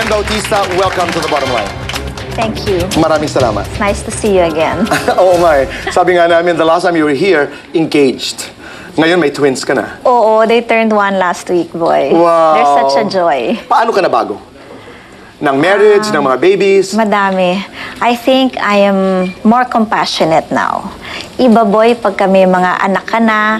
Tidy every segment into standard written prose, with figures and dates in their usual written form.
Jen Bautista, welcome to the bottom line. Thank you. Maraming salamat. It's nice to see you again. Oo nga eh. Sabi nga namin, the last time you were here, engaged. Ngayon may twins ka na. Oo, they turned 1 last week, boy. Wow. They're such a joy. Paano ka nabago? Ng marriage, ng mga babies? Madami. I think I am more compassionate now. Iba, boy, pag kami mga anak ka na,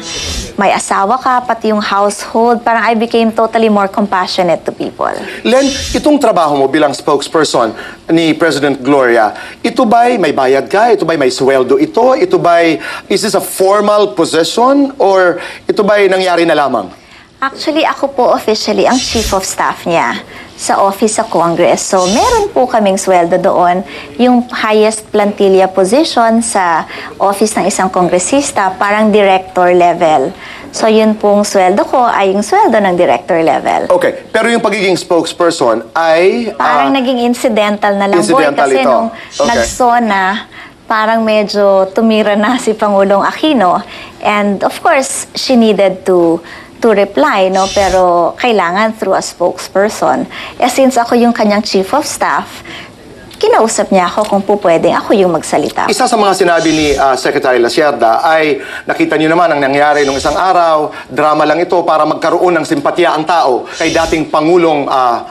may asawa ka, pati yung household, parang I became totally more compassionate to people. Len, itong trabaho mo bilang spokesperson ni President Gloria, ito ba'y may bayad ka? Ito ba'y may sweldo ito? Ito ba'y, is this a formal position? Or ito ba'y nangyari na lamang? Actually, ako po officially ang chief of staff niya sa office sa Congress. So, meron po kaming sweldo doon, yung highest plantilla position sa office ng isang kongresista, parang director level. So, yun pong sweldo ko ay yung sweldo ng director level. Okay, pero yung pagiging spokesperson ay... Parang naging incidental na lang, incidental boy, kasi ito. nung Okay. nagsona, parang medyo tumira na si Pangulong Aquino. And of course, she needed to reply, no? Pero kailangan through a spokesperson. Since ako yung kanyang chief of staff, kinausap niya ako kung po pwedeng ako yung magsalita. Isa sa mga sinabi ni Secretary Lacerda ay nakita niyo naman ang nangyari nung isang araw, drama lang ito para magkaroon ng simpatya ang tao kay dating Pangulong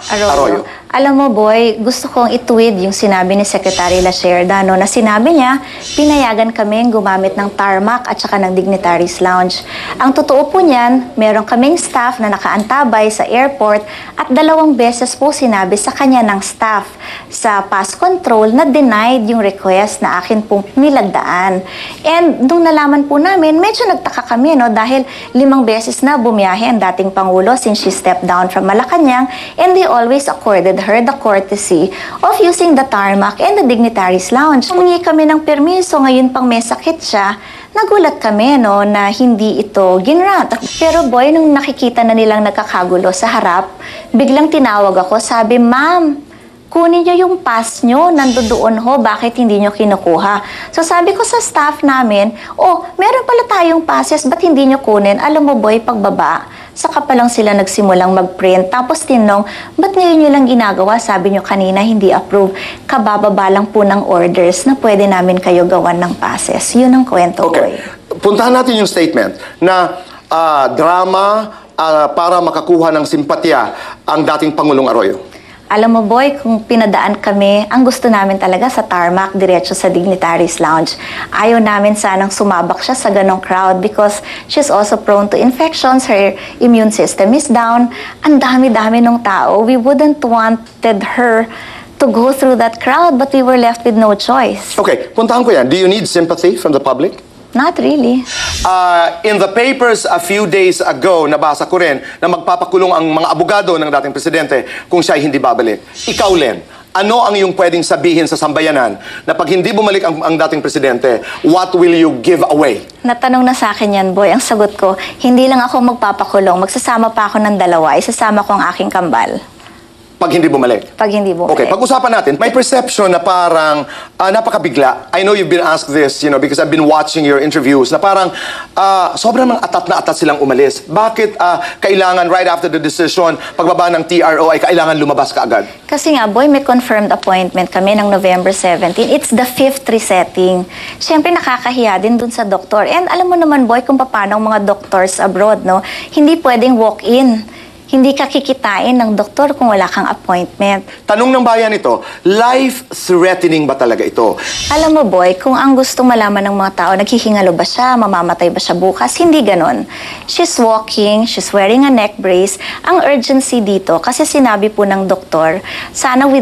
Arroyo. Alam mo, boy, gusto kong ituwid yung sinabi ni Secretary Lacerda, no, na sinabi niya, pinayagan kaming gumamit ng tarmac at saka ng Dignitaries Lounge. Ang totoo po niyan, meron kaming staff na nakaantabay sa airport at 2 beses po sinabi sa kanya ng staff sa pass control na denied yung request na akin pong nilagdaan. And nung nalaman po namin, medyo nagtaka kami, no, dahil 5 beses na bumiyahe ang dating Pangulo since she stepped down from Malacanang, and they always accorded her the courtesy of using the tarmac and the Dignitaries Lounge. Humingi kami ng permiso, ngayon pang may sakit siya, nagulat kami, no, na hindi ito ginrant. Pero boy, nung nakikita na nilang nagkakagulo sa harap, biglang tinawag ako, sabi, "Ma'am, kunin nyo yung pass nyo, nandoon ho, bakit hindi nyo kinukuha?" So sabi ko sa staff namin, "Oh, meron pala tayong passes, ba't hindi nyo kunin?" Alam mo boy, pagbaba, saka pa lang sila nagsimulang mag-print. Tapos tinanong, "Ba't ngayon nyo lang ginagawa? Sabi nyo kanina hindi approve." Kabababa lang po ng orders na pwede namin kayo gawan ng passes. Yun ang kwento, boy. Okay, puntahan natin yung statement na drama para makakuha ng simpatya ang dating Pangulong Arroyo. Alam mo, boy, kung pinadaan kami, ang gusto namin talaga sa tarmac, diretso sa Dignitaries Lounge. Ayaw namin sanang sumabak siya sa ganong crowd because she's also prone to infections, her immune system is down. Ang dami-dami ng tao. We wouldn't wanted her to go through that crowd, but we were left with no choice. Okay, puntahan ko yan. Do you need sympathy from the public? Not really. In the papers a few days ago, nabasa ko rin na magpapakulong ang mga abogado ng dating presidente kung siya ay hindi babalik. Ikaw, Len, ano ang iyong pwedeng sabihin sa sambayanan na pag hindi bumalik ang dating presidente, what will you give away? Natanong na sa akin yan, boy. Ang sagot ko, hindi lang ako magpapakulong. Magsasama pa ako ng 2. Isasama ko ang aking kambal. Pag hindi bumalik? Pag hindi bumalik. Okay, pag-usapan natin. May perception na parang napakabigla. I know you've been asked this, because I've been watching your interviews, na parang sobrang mga atat na atat silang umalis. Bakit kailangan right after the decision, pagbaba ng TRO ay kailangan lumabas ka agad? Kasi nga, boy, may confirmed appointment kami ng November 17. It's the 5th resetting. Siyempre, nakakahiya din dun sa doktor. And alam mo naman, boy, kung paano ang mga doctors abroad, no? Hindi pwedeng walk-in. Hindi ka kikitain ng doktor kung wala kang appointment. Tanong ng bayan ito, life-threatening ba talaga ito? Alam mo, boy, kung ang gustong malaman ng mga tao, naghihingalo ba siya, mamamatay ba siya bukas, hindi ganon. She's walking, she's wearing a neck brace. Ang urgency dito, kasi sinabi po ng doktor, sana within